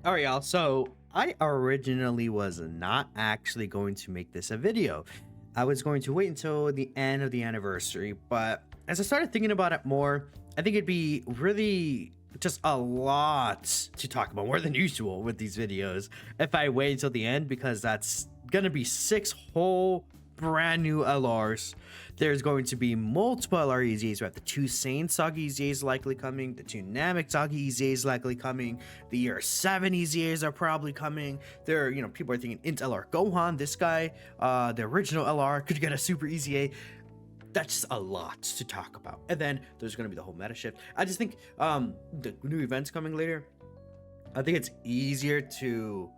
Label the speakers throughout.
Speaker 1: All right, y'all. So I originally was not actually going to make this a video. I was going to wait until the end of the anniversary, but as I started thinking about it more, I think it'd be really just a lot to talk about, more than usual with these videos, if I wait until the end, because that's gonna be 6 whole brand new LRs. There's going to be multiple LR EZAs. We have the 2 Sane Saga EZAs likely coming, the 2 Namek Saga EZAs likely coming, the Year 7 EZAs are probably coming. There, people are thinking Int LR Gohan, this guy, the original LR could get a Super EZA. That's just a lot to talk about. And then there's going to be the whole meta shift. I just think the new events coming later, I think it's easier to,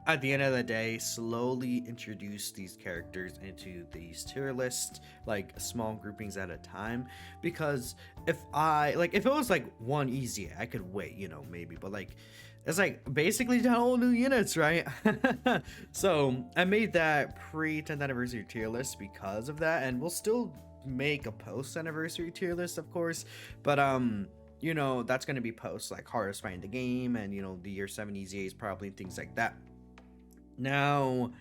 Speaker 1: at the end of the day, slowly introduce these characters into these tier lists, like small groupings at a time. Because if it was like one easy, I could wait, maybe, but like it's like basically 10 whole new units, right? So I made that pre 10th anniversary tier list because of that, and we'll still make a post anniversary tier list, of course, but that's going to be post like hardest fight in the game, and the Year 7 EZAs probably, things like that. Now,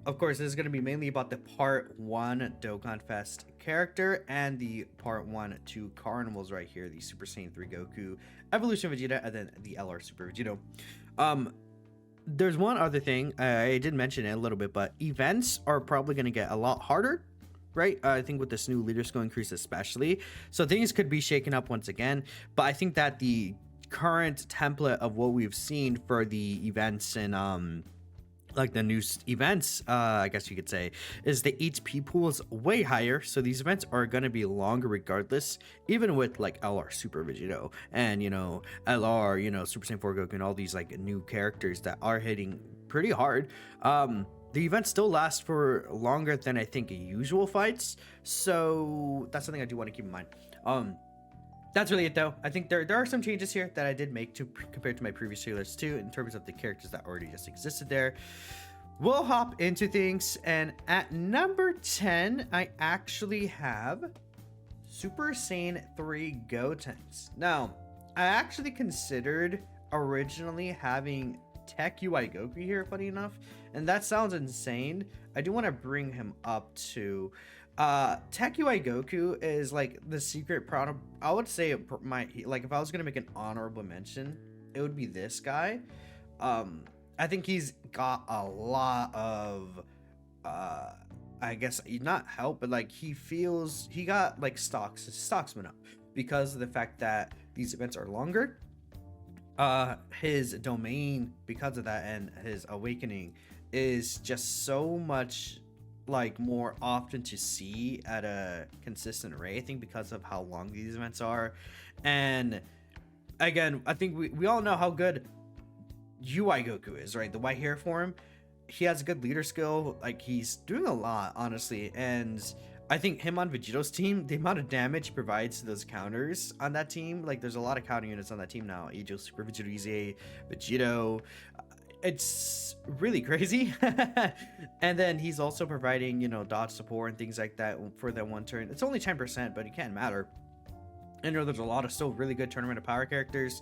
Speaker 1: of course, this is going to be mainly about the part 1 Dokkan Fest character and the part 1 2 Carnivals right here, the Super Saiyan 3 Goku, Evolution Vegeta, and then the LR Super Vegito. There's one other thing, I did mention it a little bit, but events are probably going to get a lot harder, right? I think with this new leader skill increase especially, so things could be shaken up once again. But I think that the current template of what we've seen for the events and like the new events, I guess you could say, is the HP pool is way higher, so these events are going to be longer regardless, even with like LR Super Vegito and LR Super Saiyan 4 Goku and all these like new characters that are hitting pretty hard. The events still last for longer than I think usual fights, so that's something I do want to keep in mind. That's really it though. I think there are some changes here that I did make compared to my previous trailers too, in terms of the characters that already just existed there. We'll hop into things, and at number 10, I actually have Super Saiyan 3 Gotenks. Now, I actually considered originally having Tech UI Goku here, funny enough, and that sounds insane. I do want to bring him up to Tech UI Goku is like the secret product. I would say if I was gonna make an honorable mention, it would be this guy. I think he's got a lot of I guess not help, but like he got like stocks went up because of the fact that these events are longer. His domain, because of that, and his awakening is just so much like more often to see at a consistent rate, I think, because of how long these events are. And again, I think we all know how good UI Goku is, right? The white hair form, he has a good leader skill, like he's doing a lot, honestly. And I think him on Vegito's team, the amount of damage he provides to those counters on that team, like there's a lot of counter units on that team now. Aegis, Super Vegito EZA, Vegito, it's really crazy. And then he's also providing dodge support and things like that for that one turn. It's only 10%, but it can't matter. And there's a lot of still really good tournament of power characters.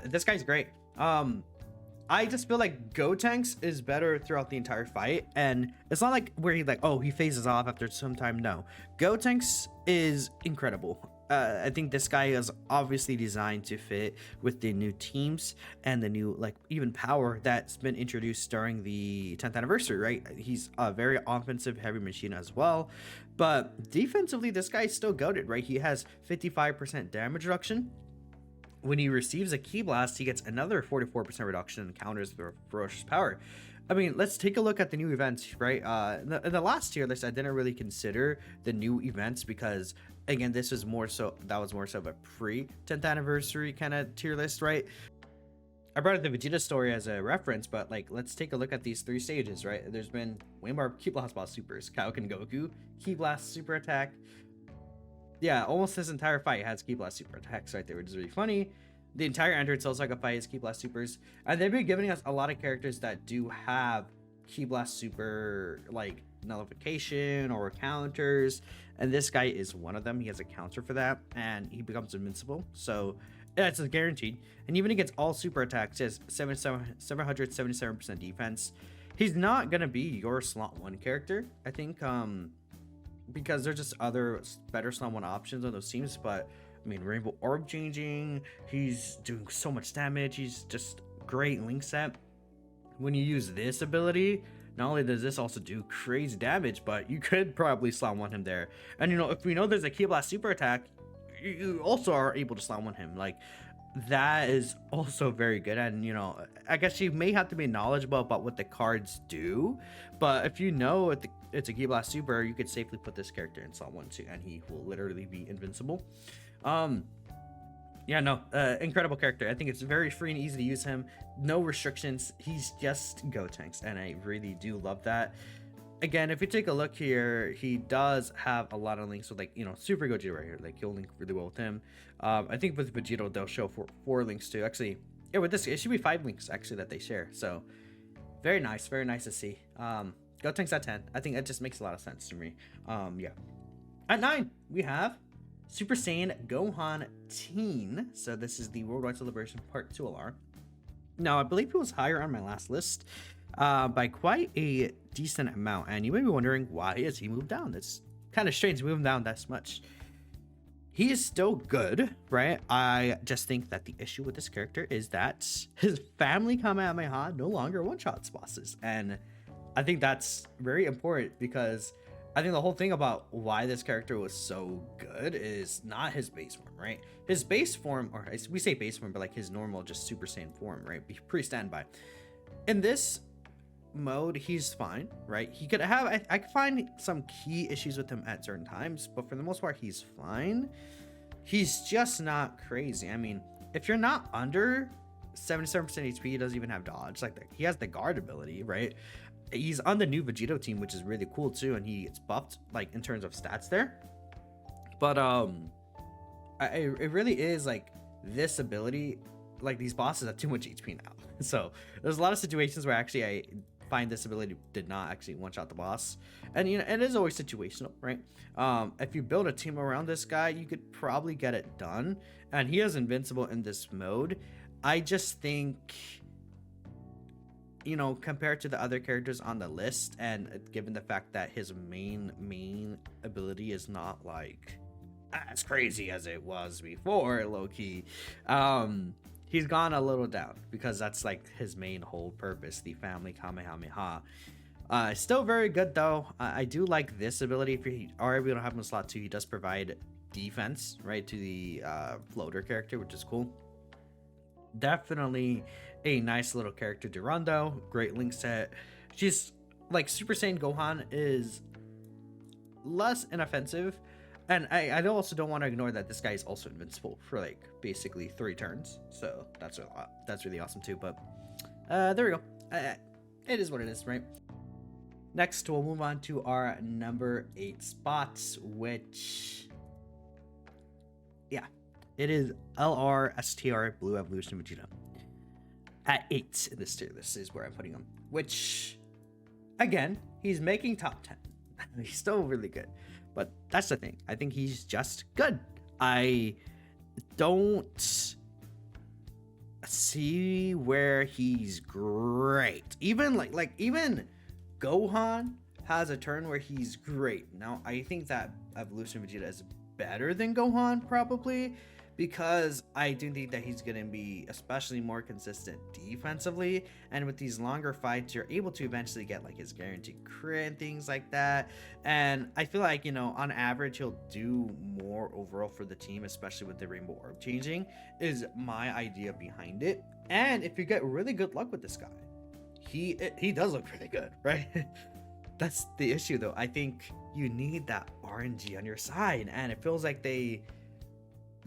Speaker 1: This guy's great. I just feel like Gotenks is better throughout the entire fight, and it's not like where he phases off after some time. No, Gotenks is incredible. I think this guy is obviously designed to fit with the new teams and the new even power that's been introduced during the 10th anniversary, right? He's a very offensive heavy machine as well, but defensively this guy is still goated, right? He has 55% damage reduction. When he receives a Ki Blast, he gets another 44% reduction and counters with ferocious power. I mean, let's take a look at the new events, right? In the last tier list, I didn't really consider the new events because, again, that was more so of a pre-10th anniversary kind of tier list, right? I brought up the Vegeta story as a reference, but let's take a look at these 3 stages, right? There's been way more Ki Blast Boss supers. Kaioken Goku, Ki Blast super attack. Yeah, almost this entire fight has Ki Blast super attacks right there, which is really funny. The entire Android Cell Saga fight is Ki Blast supers, and they've been giving us a lot of characters that do have Ki Blast super nullification or counters, and this guy is one of them. He has a counter for that, and he becomes invincible. So Yeah, it's guaranteed. And even against all super attacks, he has 777% defense. He's not gonna be your slot 1 character, I think, because there's just other better slot 1 options on those teams. But I mean, Rainbow Orb changing, he's doing so much damage. He's just great link set. When you use this ability, not only does this also do crazy damage, but you could probably slot 1 him there. And you know, if we know there's a Ki Blast super attack, you also are able to slot 1 him. Like, that is also very good. And you know, I guess you may have to be knowledgeable about what the cards do, but if you know it's a Ki Blast super, you could safely put this character in slot 1 too, and he will literally be invincible. Yeah, no, incredible character. I think it's very free and easy to use him. No restrictions. He's just Gotenks, and I really do love that. Again, if you take a look here, he does have a lot of links with, like, you know, Super Gogeta right here. Like, you'll link really well with him. I think with Vegito, they'll show four links too. Actually, yeah, with this, it should be 5 links actually that they share. So, very nice to see. Gotenks at 10. I think that just makes a lot of sense to me. Yeah. At 9, we have Super Saiyan Gohan Teen. So this is the Worldwide Celebration Part 2 LR. Now, I believe it was higher on my last list by quite a decent amount. And you may be wondering, why has he moved down? It's kind of strange to move him down that much. He is still good, right? I just think that the issue with this character is that his family Kamehameha no longer one-shots bosses. And I think that's very important, because I think the whole thing about why this character was so good is not his base form, right? His base form, or we say base form, but like his normal just Super Saiyan form, right? Pre-standby. In this mode, he's fine, right? He could have, I could find some key issues with him at certain times, but for the most part, he's fine. He's just not crazy. I mean, if you're not under 77% HP, he doesn't even have dodge. Like, he has the guard ability, right? He's on the new Vegito team, which is really cool too, and he gets buffed like in terms of stats there. But it really is like this ability, like these bosses have too much HP now. So there's a lot of situations where actually I find this ability did not actually one-shot the boss, and you know, it is always situational, right? If you build a team around this guy, you could probably get it done, and he is invincible in this mode. I just think, you know, compared to the other characters on the list, and given the fact that his main ability is not like as crazy as it was before, low-key, he's gone a little down, because that's like his main whole purpose, the family Kamehameha. Still very good though. I do like this ability. If you are able to have him in slot 2, he does provide defense, right, to the floater character, which is cool. Definitely a nice little character to run though. Great link set. She's like, Super Saiyan Gohan is less inoffensive, and I also don't want to ignore that this guy is also invincible for like basically 3 turns, so that's really awesome too. But there we go. It is what it is, right? Next, we'll move on to our number 8 spots, which, yeah, it is LR Blue Evolution Vegeta. At 8 in this tier list is where I'm putting him, which, again, he's making top 10. He's still really good, but that's the thing. I think he's just good. I don't see where he's great. Even like even Gohan has a turn where he's great. Now, I think that Evolution Vegeta is better than Gohan, probably, because I do think that he's going to be especially more consistent defensively, and with these longer fights, you're able to eventually get like his guaranteed crit and things like that. And I feel like, you know, on average, he'll do more overall for the team, especially with the Rainbow Orb changing, is my idea behind it. And if you get really good luck with this guy, he does look pretty good, right? That's the issue though. I think you need that RNG on your side, and it feels like they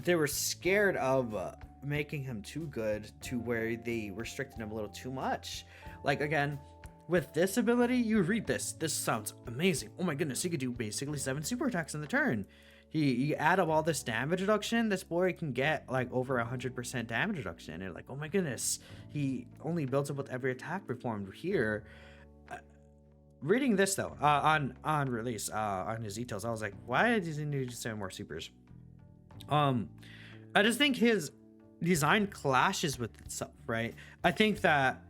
Speaker 1: were scared of making him too good, to where they restricted him a little too much. Like, again, with this ability, you read this sounds amazing. Oh my goodness, he could do basically 7 super attacks in the turn. You add up all this damage reduction, this boy can get like over 100% damage reduction, and you're like, oh my goodness, he only builds up with every attack performed here. Reading this though, on release, on his details, I was like, why does he need to send more supers? I just think his design clashes with itself, right? I think that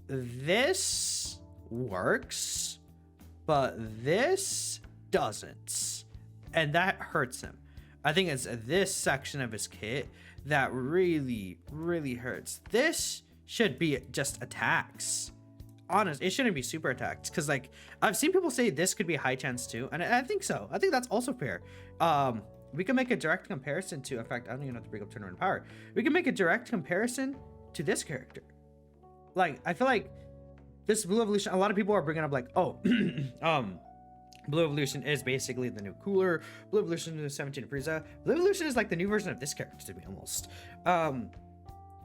Speaker 1: this works, but this doesn't, and that hurts him. I think it's this section of his kit that really, really hurts. This should be just attacks. Honest, it shouldn't be super attacks, because like I've seen people say this could be a high chance too, and I think so. I think that's also fair. We can make a direct comparison to, in fact, I don't even have to bring up tournament power. We can make a direct comparison to this character. Like, I feel like this Blue Evolution, a lot of people are bringing up like, oh, Blue Evolution is basically the new Cooler. Blue Evolution is 17 Frieza. Blue Evolution is like the new version of this character to me, almost.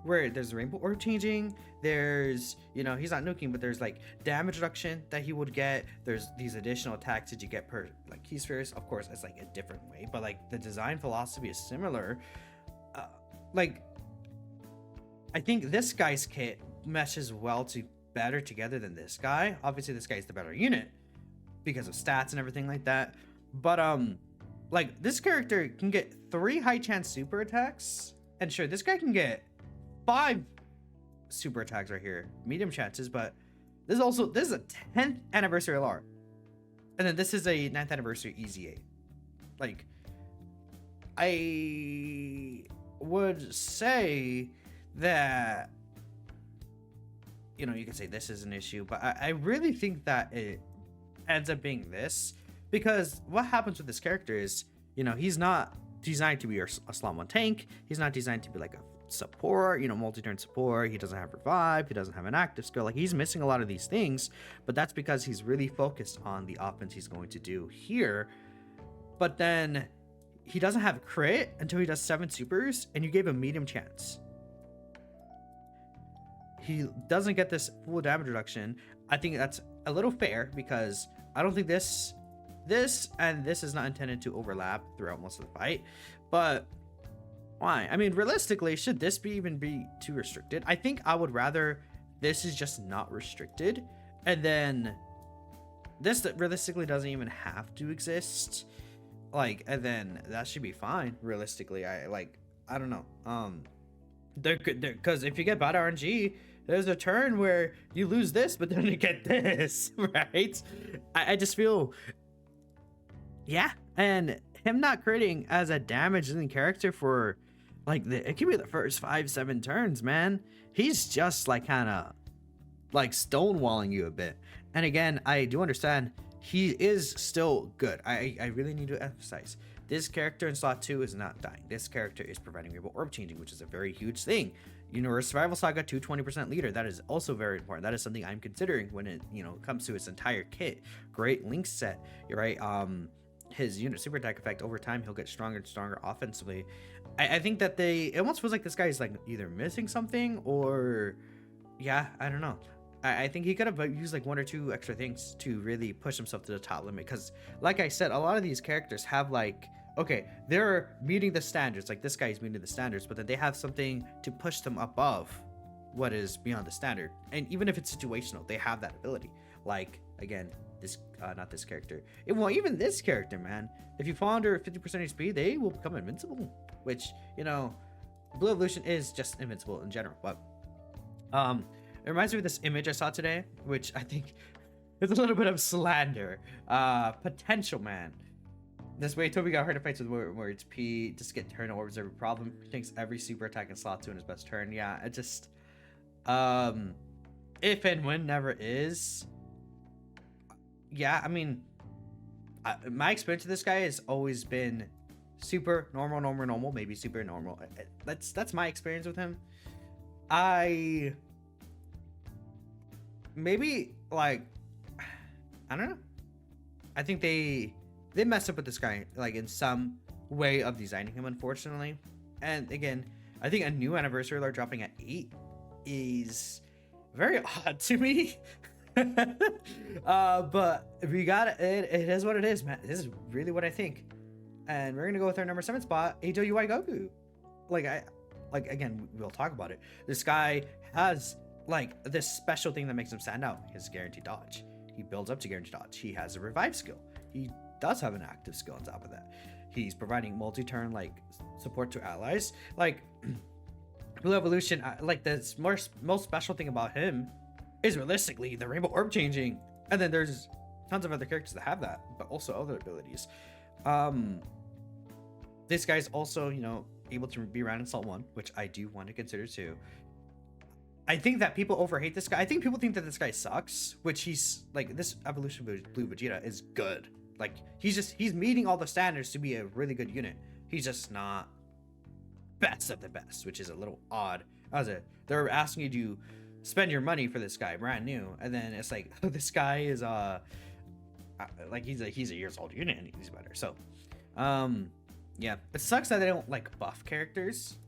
Speaker 1: Where there's rainbow orb changing, there's, you know, he's not nuking, but there's like damage reduction that he would get. There's these additional attacks that you get per like key spheres. Of course, it's like a different way, but like the design philosophy is similar. Like, I think this guy's kit meshes better together than this guy. Obviously, this guy's the better unit because of stats and everything like that. But like this character can get 3 high chance super attacks, and sure, this guy can get 5 super attacks right here, medium chances, but this is a 10th anniversary LR, and then this is a 9th anniversary EZA. Like, I would say that, you know, you could say this is an issue, but I really think that it ends up being this, because what happens with this character is, you know, he's not designed to be a slot 1 tank. He's not designed to be like a support, you know, multi-turn support. He doesn't have revive, he doesn't have an active skill. Like, he's missing a lot of these things, but that's because he's really focused on the offense he's going to do here. But then he doesn't have crit until he does 7 supers, and you gave him medium chance. He doesn't get this full damage reduction. I think that's a little fair, because I don't think this and this is not intended to overlap throughout most of the fight. But why? I mean, realistically, should this even be too restricted? I think I would rather this is just not restricted, and then this realistically doesn't even have to exist. Like, and then that should be fine. Realistically, I don't know. Because if you get bad RNG, there's a turn where you lose this, but then you get this, right? I just feel, yeah, and him not critting as a damage-dealing character for like it could be the first 5-7 turns, man. He's just like kind of like stonewalling you a bit. And again, I do understand he is still good. I really need to emphasize this character in slot 2 is not dying. This character is preventing rainbow orb changing, which is a very huge thing. Universe Survival Saga 220% leader. That is also very important. That is something I'm considering when it, you know, comes to its entire kit. Great link set, right? His unit super attack effect over time, he'll get stronger and stronger offensively. I think that it almost feels like this guy is like either missing something, or yeah, I don't know. I think he could have used like 1 or 2 extra things to really push himself to the top limit, because like I said, a lot of these characters have like, okay, they're meeting the standards, like this guy is meeting the standards, but then they have something to push them above what is beyond the standard. And even if it's situational, they have that ability. Like, again, this not this character, well, even this character, man, if you fall under 50% HP, they will become invincible, which, you know, Blue Evolution is just invincible in general. But it reminds me of this image I saw today, which I think is a little bit of slander. Potential man. This way, Toby got hurt in fights with words. P just get turn orbs every problem. He takes every super attack in slot 2 in his best turn. Yeah, it just if and when never is. Yeah, I mean, my experience with this guy has always been super normal, maybe super normal. That's my experience with him. Maybe like, I don't know. I think they messed up with this guy like in some way of designing him, unfortunately. And again, I think a new anniversary alert dropping at 8 is very odd to me. But we got it. It is what it is, man. This is really what I think. And we're gonna go with our number 7 spot, MUI Goku. Again, we'll talk about it. This guy has like this special thing that makes him stand out. His guaranteed dodge. He builds up to guaranteed dodge. He has a revive skill. He does have an active skill on top of that. He's providing multi-turn like support to allies. Like, Blue Evolution, like the most special thing about him is realistically the rainbow orb changing, and then there's tons of other characters that have that, but also other abilities. This guy's also, you know, able to be around in Salt 1, which I do want to consider too. I think that people overhate this guy. I think people think that this guy sucks, which he's like, this evolution of Blue Vegeta is good. Like, he's meeting all the standards to be a really good unit. He's just not best of the best, which is a little odd. They're asking you to spend your money for this guy brand new, and then it's like, this guy is like he's a years old unit and he's better. So yeah, it sucks that they don't like buff characters,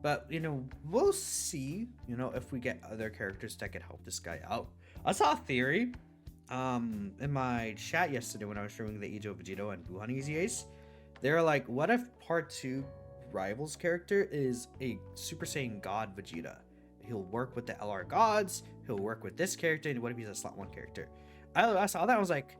Speaker 1: but you know, we'll see, you know, if we get other characters that could help this guy out. I saw a theory in my chat yesterday when I was showing the Age of Vegito and Gohan Easy Ace. They were like, what if part 2 Rivals character is a Super Saiyan God Vegeta? He'll work with the LR gods, he'll work with this character, and what if he's a slot 1 character? I saw that, I was like,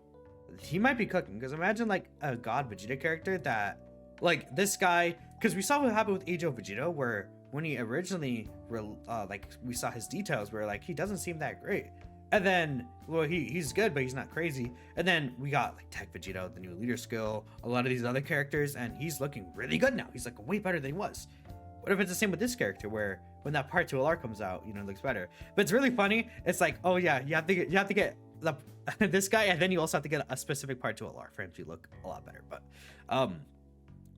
Speaker 1: he might be cooking, because imagine like a God Vegeta character that, like this guy, because we saw what happened with Age of Vegito, where when he originally like we saw his details where like he doesn't seem that great, and then well he's good but he's not crazy, and then we got like Tech Vegito, the new leader skill, a lot of these other characters, and he's looking really good now. He's like way better than he was. What if it's the same with this character, where when that part 2 LR comes out, you know, it looks better? But it's really funny. It's like, oh yeah, you have to get the this guy, and then you also have to get a specific part 2 LR for him to look a lot better. But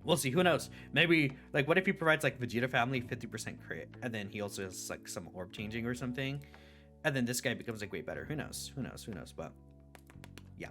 Speaker 1: we'll see. Who knows? Maybe like, what if he provides like Vegeta family 50% crit, and then he also has like some orb changing or something, and then this guy becomes like way better. Who knows? But yeah.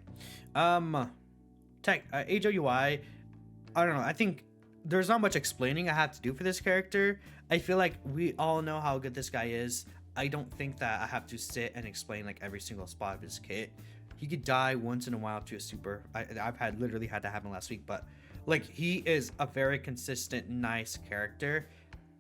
Speaker 1: Age of UI, I don't know. I think there's not much explaining I have to do for this character. I feel like we all know how good this guy is. I don't think that I have to sit and explain like every single spot of his kit. He could die once in a while to a super. I've literally had that happen last week, but like, he is a very consistent, nice character.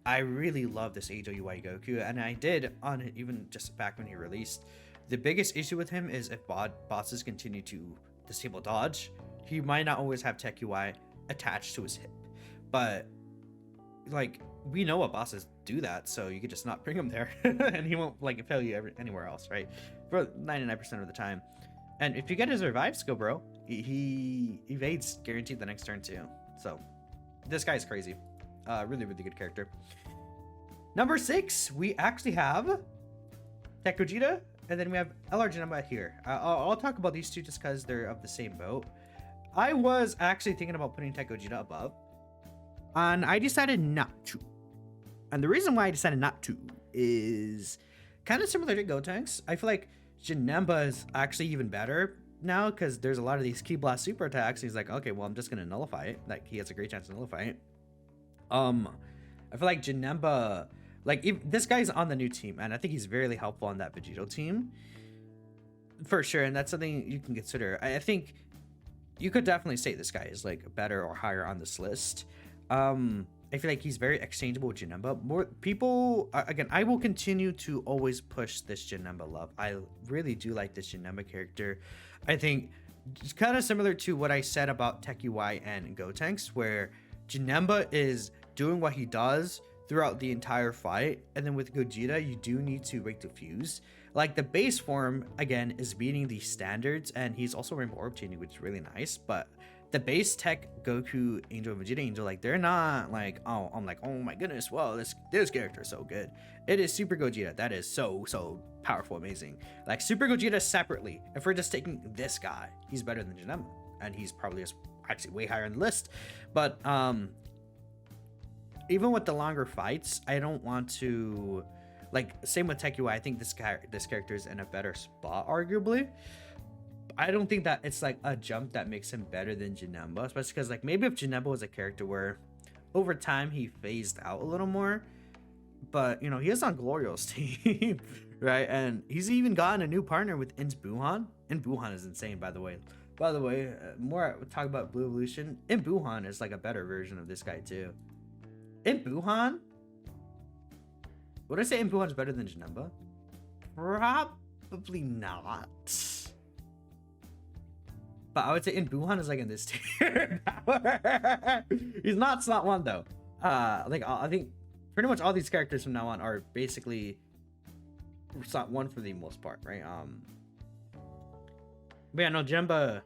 Speaker 1: I really love this Age of UI Goku, and I did on it even just back when he released. The biggest issue with him is if bosses continue to disable dodge, he might not always have Tech UI attached to his hip. But like, we know what bosses do that, so you could just not bring him there and he won't like fail you anywhere else, right? For 99% of the time. And if you get his revive skill, bro, he evades guaranteed the next turn too. So this guy is crazy. Really good character. Number 6, we actually have Tech Gogeta, and then we have LR Janemba here. I'll talk about these two just because they're of the same boat. I was actually thinking about putting Tech Gogeta above, and I decided not to. And the reason why I decided not to is kind of similar to Gotenks. I feel like Janemba is actually even better now, because there's a lot of these Ki Blast super attacks. He's like, okay, well, I'm just gonna nullify it. Like, he has a great chance to nullify it. I feel like Janemba, like, this guy's on the new team, and I think he's very helpful on that Vegito team for sure, and that's something you can consider. I think you could definitely say this guy is like better or higher on this list. I feel like he's very exchangeable with Janemba. More people, again, I will continue to always push this Janemba love. I really do like this Janemba character. I think it's kind of similar to what I said about Tech UI and Gotenks, where Janemba is doing what he does throughout the entire fight, and then with Gogeta, you do need to break the fuse. Like, the base form, again, is beating the standards, and he's also Rainbow Orb changing, which is really nice, but the base Tech Goku Angel and Vegeta Angel, like, they're not like, oh, I'm like, oh my goodness, well, this character is so good. It is Super Gogeta. That is so powerful, amazing. Like, Super Gogeta separately, if we're just taking this guy, he's better than Janemba, and he's probably actually way higher on the list. But even with the longer fights, I don't want to, like, same with Tech UI, I think this character is in a better spot, arguably. I don't think that it's like a jump that makes him better than Janemba, especially because, like, maybe if Janemba was a character where over time he phased out a little more, but you know, he is on Glorio's team, right? And he's even gotten a new partner with Buhan. Buhan is insane, by the way. More talk about Blue Evolution. Buhan is like a better version of this guy too. Buhan, would I say Buhan is better than Janemba? Probably not. But I would say Buhan is like in this tier. He's not slot 1 though. Like, I think pretty much all these characters from now on are basically slot 1 for the most part, right? But yeah, no, Janemba,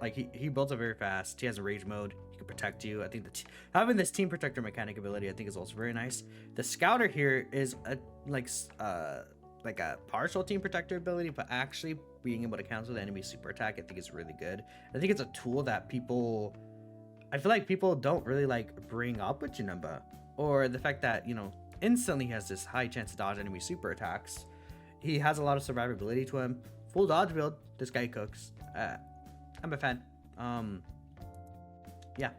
Speaker 1: like he builds up very fast. He has a rage mode. He can protect you. I think that having this team protector mechanic ability, I think, is also very nice. The scouter here is a like a partial team protector ability, but actually being able to cancel the enemy super attack, I think is really good. I think it's a tool that I feel like people don't really like bring up with Janemba, or the fact that, you know, instantly has this high chance to dodge enemy super attacks. He has a lot of survivability to him. Full dodge build. This guy cooks. I'm a fan. Yeah.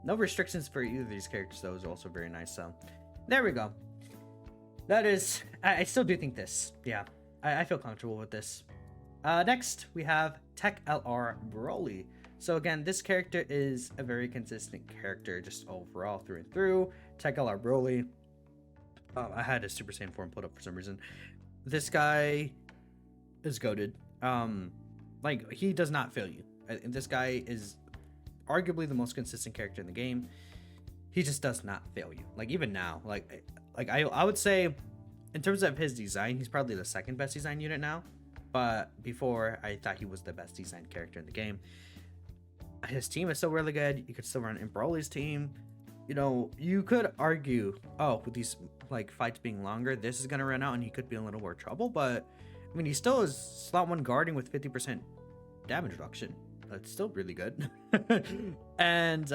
Speaker 1: No restrictions for either of these characters, though, is also very nice. So there we go. That is, I still do think this. Yeah, I feel comfortable with this. Next, we have Tech LR Broly. So again, this character is a very consistent character, just overall through and through. Tech LR Broly. I had a Super Saiyan form put up for some reason. This guy is goated. Like, he does not fail you. This guy is arguably the most consistent character in the game. He just does not fail you. Like, even now, like I would say, in terms of his design, he's probably the second best design unit now. But before, I thought he was the best designed character in the game. His team is still really good. You could still run in Broly's team. You know, you could argue, oh, with these like fights being longer, this is gonna run out and he could be in a little more trouble. But I mean, he still is slot 1 guarding with 50% damage reduction. That's still really good. And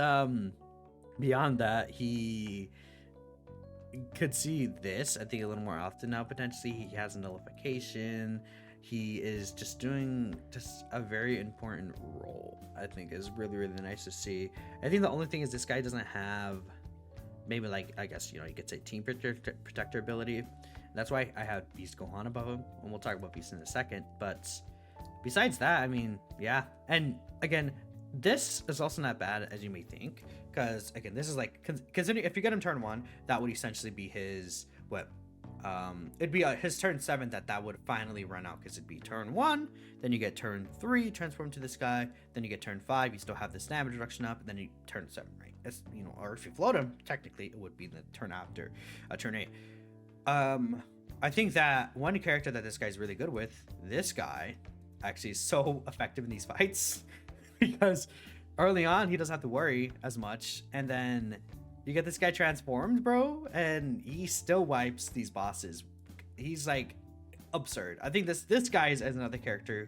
Speaker 1: beyond that, he could see this, I think, a little more often now. Potentially, he has a nullification. He is just doing just a very important role. I think is really, really nice to see. I think the only thing is this guy doesn't have, maybe, like, I guess, you know, you could say team protector ability. That's why I have Beast Gohan above him, and we'll talk about Beast in a second. But besides that, I mean, yeah. And again, this is also not bad as you may think, because again, this is like, considering if you get him turn 1, that would essentially be his it'd be his turn 7 that would finally run out, because it'd be turn 1, then you get turn 3 transform to this guy, then you get turn 5, you still have this damage reduction up, and then you turn 7, right? It's, you know, or if you float him, technically it would be the turn after turn 8. I think that one character that this guy's really good with, this guy actually is so effective in these fights because early on he doesn't have to worry as much, and then you get this guy transformed, bro, and he still wipes these bosses. He's like absurd. I think this guy is another character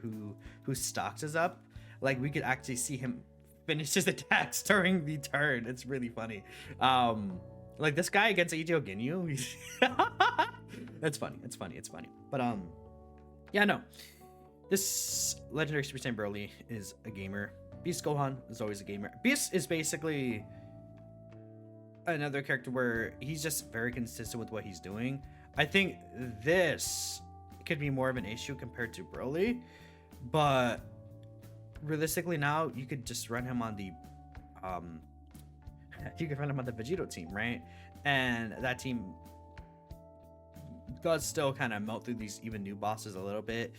Speaker 1: who stocks us up. Like, we could actually see him finish his attacks during the turn. It's really funny. Like this guy against Ichigo Ginyu. It's funny. It's funny. It's funny. But yeah, no. This legendary Super Saiyan Broly is a gamer. Beast Gohan is always a gamer. Beast is basically another character where he's just very consistent with what he's doing. I think this could be more of an issue compared to Broly, but realistically now you could just run him on the you could run him on the Vegito team, right? And that team does still kind of melt through these even new bosses a little bit.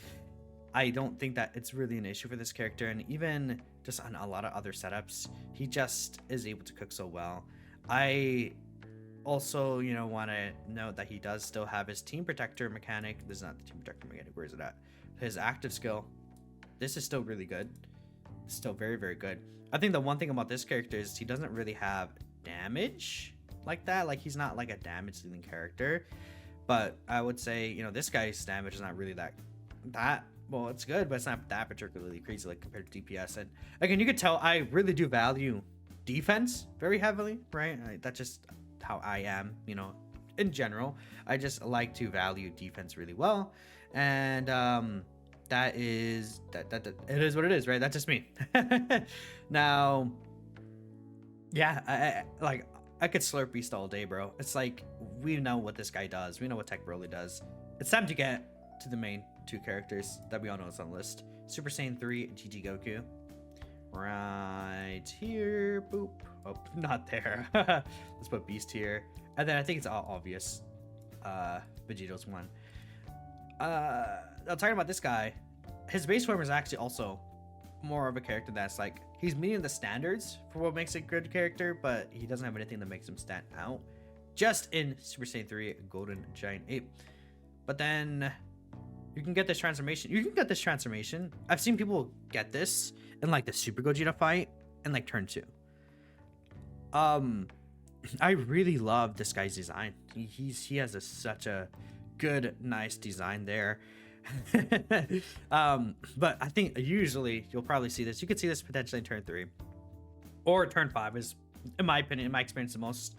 Speaker 1: I don't think that it's really an issue for this character, and even just on a lot of other setups, he just is able to cook so well. I also, you know, want to note that he does still have his team protector mechanic. This is not the team protector mechanic. Where is it at? His active skill. This is still really good. It's still very, very good. I think the one thing about this character is he doesn't really have damage like that. Like, he's not like a damage dealing character. But I would say, you know, this guy's damage is not really that well, it's good, but it's not that particularly crazy like compared to DPS. And again, you could tell I really do value defense very heavily, right? That's just how I am, you know, in general. I just like to value defense really well, and that is that it is what it is, right? That's just me. Now, yeah, I could slurp Beast all day, bro. It's like, we know what this guy does. We know what Tech Broly does. It's time to get to the main 2 characters that we all know is on the list. Super Saiyan 3 GG Goku. Right here. Boop. Oh, not there. Let's put Beast here. And then I think it's all obvious. Vegito's one. Now, talking about this guy, his base form is actually also more of a character that's like, he's meeting the standards for what makes a good character, but he doesn't have anything that makes him stand out just in Super Saiyan 3 Golden Giant Ape. But then you can get this transformation. I've seen people get this in like the Super Gogeta fight in like turn 2. I really love this guy's design. He has such a good, nice design there. But I think usually you'll probably see this. You could see this potentially in turn 3 or turn 5 is, in my opinion, in my experience, the most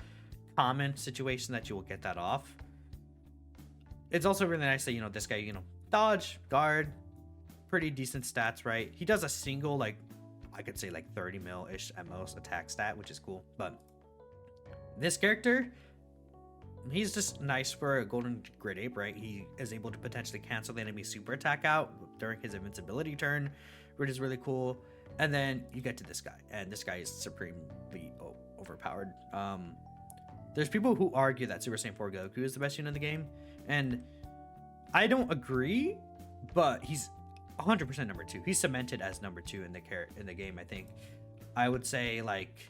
Speaker 1: common situation that you will get that off. It's also really nice that, you know, this guy, you know, dodge, guard, pretty decent stats, right? He does a single, like, I could say like 30 mil-ish at most attack stat, which is cool. But this character, he's just nice for a Golden Grid Ape, right? He is able to potentially cancel the enemy super attack out during his invincibility turn, which is really cool. And then you get to this guy, and this guy is supremely overpowered. There's people who argue that Super Saiyan 4 Goku is the best unit in the game, and I don't agree, but he's 100% number 2. He's cemented as number 2 in the game. I think I would say, like,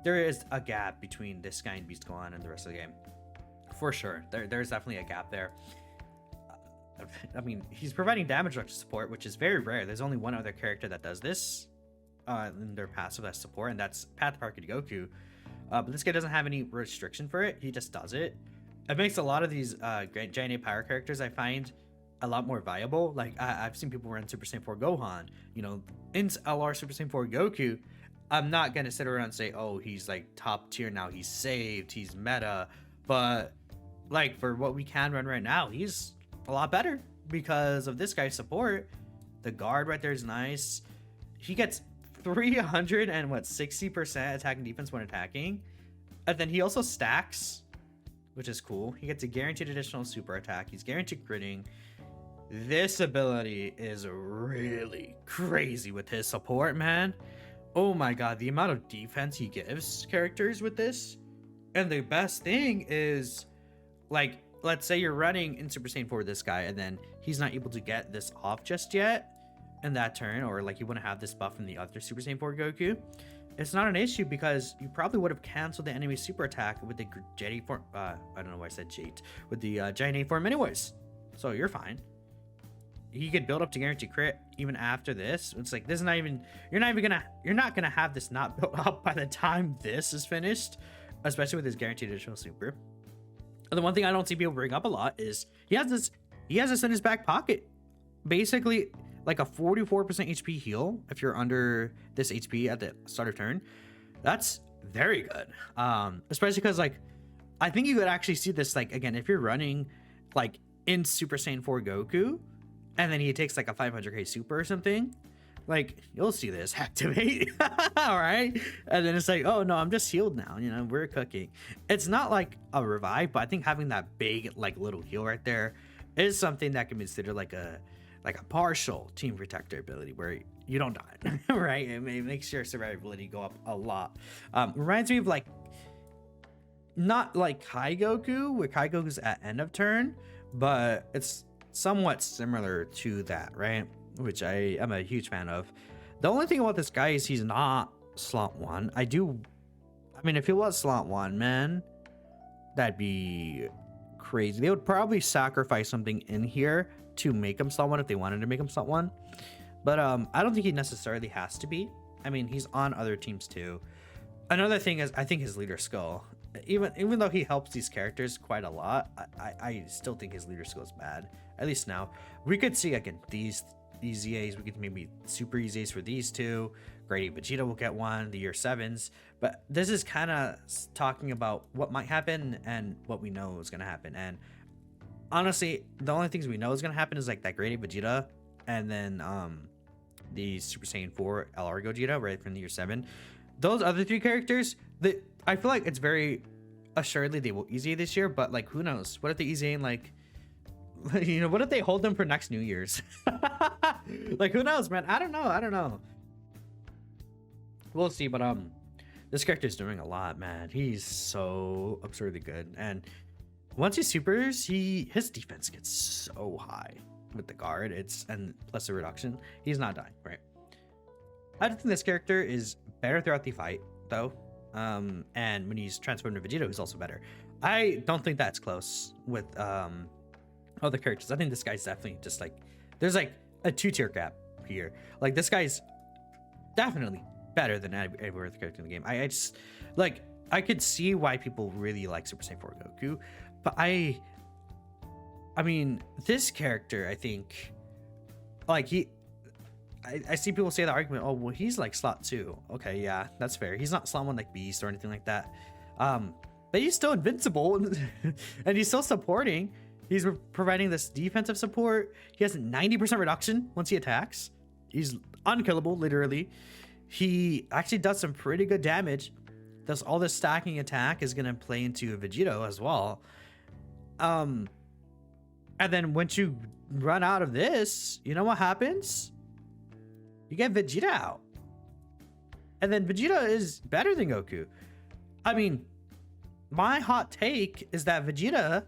Speaker 1: there is a gap between this guy and Beast Gohan and the rest of the game, for sure. There's definitely a gap there. I mean, he's providing damage reduction support, which is very rare. There's only one other character that does this in their passive as support, and that's Path Parker Goku. But this guy doesn't have any restriction for it. He just does it. It makes a lot of these Giant Ape Power characters, I find, a lot more viable. Like, I've seen people run Super Saiyan 4 Gohan, you know, in LR Super Saiyan 4 Goku. I'm not gonna sit around and say, oh, he's like top tier now, he's saved, he's meta, but like for what we can run right now, he's a lot better because of this guy's support. The guard right there is nice. He gets 360% attack and defense when attacking, and then he also stacks, which is cool. He gets a guaranteed additional super attack. He's guaranteed critting. This ability is really crazy with his support, man. Oh my god, the amount of defense he gives characters with this. And the best thing is, like, let's say you're running in Super Saiyan 4 this guy, and then he's not able to get this off just yet in that turn, or like you wouldn't have this buff from the other Super Saiyan 4 Goku. It's not an issue because you probably would have canceled the enemy super attack with the Jeti form. I don't know why I said Jade, with the Giant Ape form anyways. So you're fine. He could build up to guarantee crit even after this. It's like, this is not even, you're not gonna have this not built up by the time this is finished, especially with his guaranteed additional super. And the one thing I don't see people bring up a lot is he has this in his back pocket, basically like a 44% HP heal if you're under this HP at the start of turn. That's very good, especially because, like, I think you could actually see this, like, again, if you're running like in Super Saiyan 4 Goku, and then he takes like a 500k super or something, like, you'll see this activate. All right, and then it's like, oh no, I'm just healed now, you know, we're cooking. It's not like a revive, but I think having that big, like, little heal right there is something that can be considered like a partial team protector ability where you don't die. Right, it makes your survivability go up a lot. Reminds me of, like, not like Kai Goku, where Kai Goku's at end of turn, but it's somewhat similar to that, right? Which I am a huge fan of. The only thing about this guy is he's not slot 1. I mean, if he was slot 1, man, that'd be crazy. They would probably sacrifice something in here to make him slot 1 if they wanted to make him slot 1. But I don't think he necessarily has to be. I mean, he's on other teams too. Another thing is, I think his leader skill, even though he helps these characters quite a lot, I still think his leader skill is bad. At least now. We could see, again, these EZAs, we could maybe super EZAs for these two. Great Vegeta will get one, the year 7s. But this is kind of talking about what might happen and what we know is going to happen. And honestly, the only things we know is going to happen is like that Great Vegeta, and then the Super Saiyan 4 LR Gogeta, right, from the year 7. Those other 3 characters, I feel like it's very assuredly they will EZA this year, but, like, who knows? What if they EZA in, like, you know, what if they hold them for next New Year's? Like, who knows, man? I don't know. We'll see, but this character's doing a lot, man. He's so absurdly good, and once he supers, his defense gets so high with the guard. And plus the reduction, he's not dying, right? I think this character is better throughout the fight, though. And when he's transformed to Vegito, he's also better. I don't think that's close with other characters. I think this guy's definitely just like, there's like a 2-tier gap here. Like this guy's definitely better than every other character in the game. I just like, I could see why people really like Super Saiyan 4 Goku, but I mean, this character, I think, like I see people say the argument, oh well, he's like slot 2. Okay, yeah, that's fair. He's not slot 1 like Beast or anything like that. But he's still invincible and he's still supporting. He's providing this defensive support. He has a 90% reduction once he attacks. He's unkillable, literally. He actually does some pretty good damage. Does all this stacking attack is gonna play into Vegito as well. And then once you run out of this, you know what happens? You get Vegeta out. And then Vegeta is better than Goku. I mean, my hot take is that Vegeta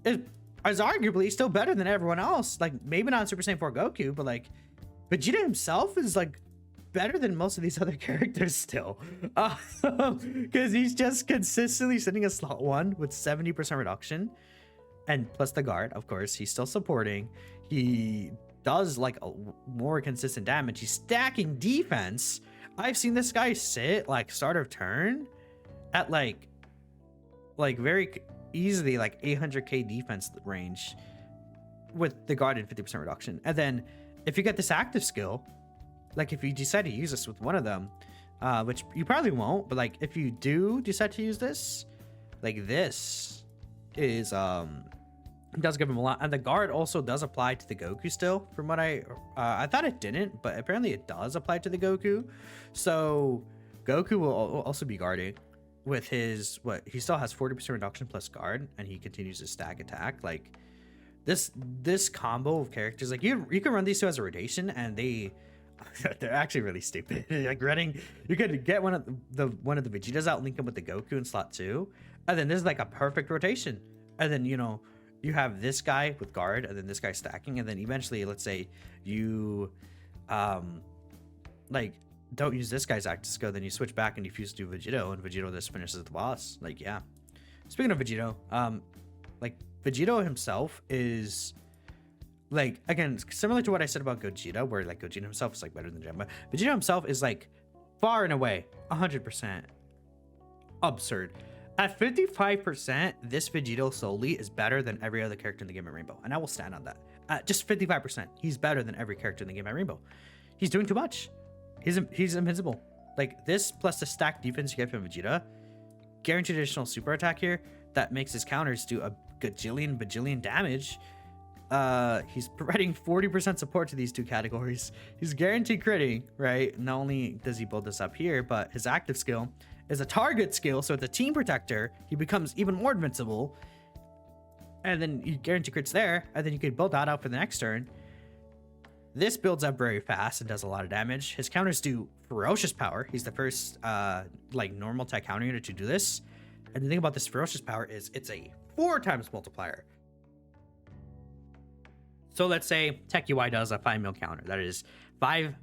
Speaker 1: is arguably still better than everyone else. Like, maybe not Super Saiyan 4 Goku, but like Vegeta himself is like better than most of these other characters still. Because he's just consistently sitting at slot 1 with 70% reduction. And plus the guard, of course, he's still supporting. He does like a more consistent damage. He's stacking defense. I've seen this guy sit like start of turn at like very easily like 800k defense range with the guard and 50% reduction. And then if you get this active skill, like if you decide to use this with one of them, which you probably won't, but like if you do decide to use this, like this is it does give him a lot. And the guard also does apply to the Goku still, from what I thought it didn't, but apparently it does apply to the Goku. So Goku will also be guarding with his, what, he still has 40% reduction plus guard, and he continues to stack attack. Like this combo of characters, like you can run these two as a rotation, and they're actually really stupid. Like running, you could get one of the Vegetas out, link them with the Goku in slot 2, and then this is like a perfect rotation. And then, you know, you have this guy with guard, and then this guy stacking, and then eventually, let's say you like don't use this guy's active skill, then you switch back and you fuse to Vegito, and Vegito just finishes the boss. Like, yeah. Speaking of Vegito, like Vegito himself is like, again, similar to what I said about Gogeta, where like Gogeta himself is like better than Janemba. Vegito himself is like far and away 100% absurd. At 55%, this Vegito solely is better than every other character in the game at Rainbow, and I will stand on that. At just 55%, he's better than every character in the game at Rainbow. He's doing too much. He's invincible. Like this plus the stacked defense you get from Vegeta, guaranteed additional super attack here that makes his counters do a bajillion damage. He's providing 40% support to these two categories. He's guaranteed critting, right? Not only does he build this up here, but his active skill is a target skill, so it's a team protector. He becomes even more invincible, and then you guarantee crits there, and then you can build that out for the next turn. This builds up very fast and does a lot of damage. His counters do ferocious power. He's the first like normal tech counter unit to do this. And the thing about this ferocious power is it's a 4 times multiplier. So let's say Tech UI does a 5 mil counter. That is 5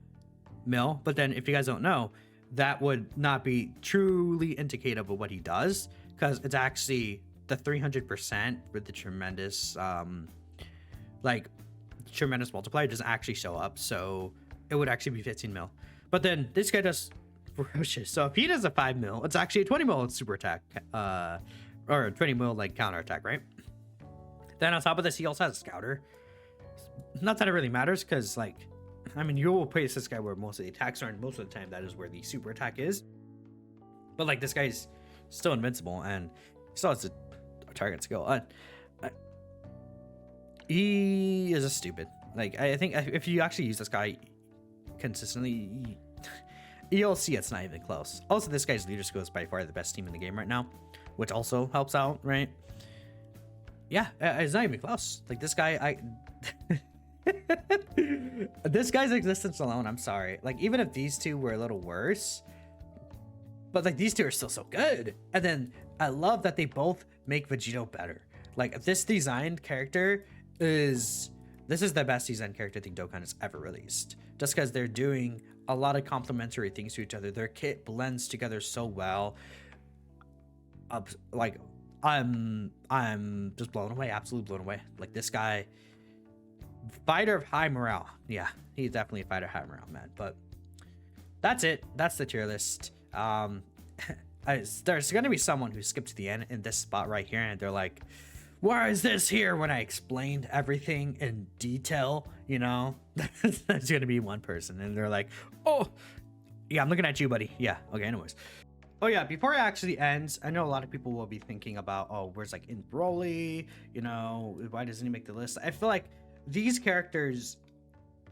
Speaker 1: mil. But then if you guys don't know, that would not be truly indicative of what he does, because it's actually the 300% with the tremendous tremendous multiplier doesn't actually show up, so it would actually be 15 mil. But then this guy does ferocious, so if he does a 5 mil, it's actually a 20 mil super attack, or a 20 mil like counter attack, right? Then on top of this, he also has a scouter. Not that it really matters, because like, I mean, you will place this guy where most of the attacks are, and most of the time that is where the super attack is. But like, this guy's still invincible, and he still has a target skill. He is a stupid. Like, I think if you actually use this guy consistently, you'll see it's not even close. Also, this guy's leader skill is by far the best team in the game right now, which also helps out, right? Yeah, it's not even close. Like, this guy, this guy's existence alone, I'm sorry. Like, even if these two were a little worse, but like, these two are still so good. And then I love that they both make Vegito better. Like, this designed character this is the best designed character I think Dokkan has ever released, just because they're doing a lot of complementary things to each other. Their kit blends together so well. Like I'm just blown away, absolutely blown away. Like, this guy, fighter of high morale. Yeah, he's definitely a fighter of high morale, man. But that's it. That's the tier list. There's gonna be someone who skipped to the end in this spot right here, and they're like, why is this here when I explained everything in detail? You know, there's gonna be one person, and they're like, oh yeah, I'm looking at you, buddy. Yeah, okay, anyways. Oh yeah, before it actually ends, I know a lot of people will be thinking about, oh, where's like in Broly, you know, why doesn't he make the list? I feel like these characters,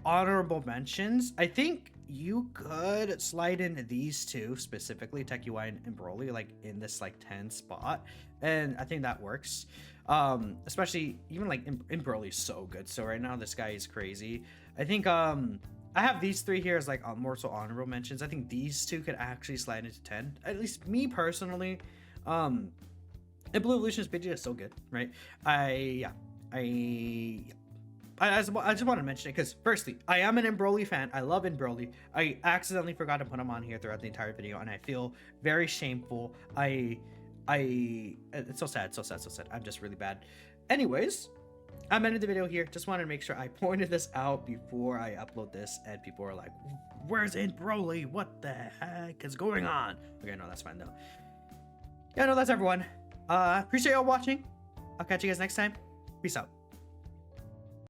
Speaker 1: honorable mentions, I think you could slide in these two specifically, Teki and Broly, like in this like 10 spot, and I think that works. Especially even like in Broly's so good. So right now this guy is crazy. I think I have these three here as like more so honorable mentions. I think these two could actually slide into 10. At least me personally. And Blue Evolution's Vegeta is so good, right? I just want to mention it because, firstly, I am an Broly fan. I love Broly. I accidentally forgot to put him on here throughout the entire video, and I feel very shameful. It's so sad, so sad, so sad. I'm just really bad. Anyways, I'm ending the video here. Just wanted to make sure I pointed this out before I upload this, and people are like, where's Broly? What the heck is going on? Okay, no, that's fine though. Yeah, no, that's everyone. Appreciate y'all watching. I'll catch you guys next time. Peace out.